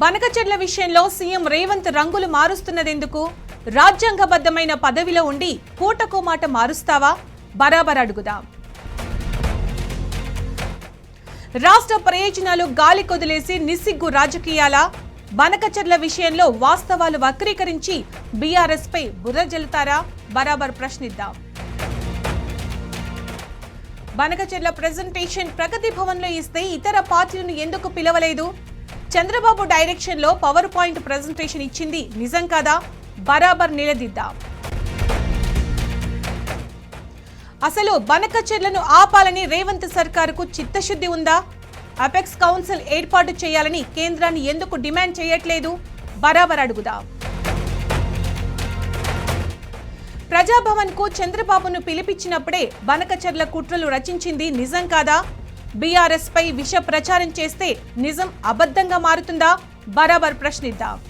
బనకచెర్ల విషయంలో సీఎం రేవంత్ రంగులు మారుస్తున్నదెందుకు? రాజ్యాంగబద్ధమైన పదవిలో ఉండి పూటకో మాట మారుస్తావా? బరాబర్ అడుగుదాం. రాష్ట్ర ప్రయోజనాలు గాలి కొదిలేసి నిస్సిగ్గు రాజకీయాలా? బనకచెర్ల విషయంలో వాస్తవాలు వక్రీకరించి బీఆర్ఎస్ పై బుర్ర జల్లుతారా? బరాబర్ ప్రశ్నిద్దాం. బనకచెర్ల ప్రెజెంటేషన్ ప్రగతి భవన్ లో ఇస్తే ఇతర పార్టీలను ఎందుకు పిలవలేదు? చంద్రబాబు డైరెక్షన్ లో పవర్ పాయింట్ ప్రెజెంటేషన్ ఇచ్చింది నిజం కాదా? బరాబర్ నిలదీద్దాం. అసలు బనకచెర్లను ఆపాలని రేవంత్ సర్కారుకు చిత్తశుద్ధి ఉందా? అపెక్స్ కౌన్సిల్ ఏర్పాటు చేయాలని కేంద్రాన్ని ఎందుకు డిమాండ్ చేయట్లేదు? బరాబర్ అడుగుదాం. ప్రజాభవన్ కు చంద్రబాబును పిలిపించినప్పుడే బనకచెర్ల కుట్రలు రచించింది నిజం కాదా? బీఆర్ఎస్ పై విష ప్రచారం చేస్తే నిజం అబద్ధంగా మారుతుందా? బరాబర్ ప్రశ్నిద్దాం.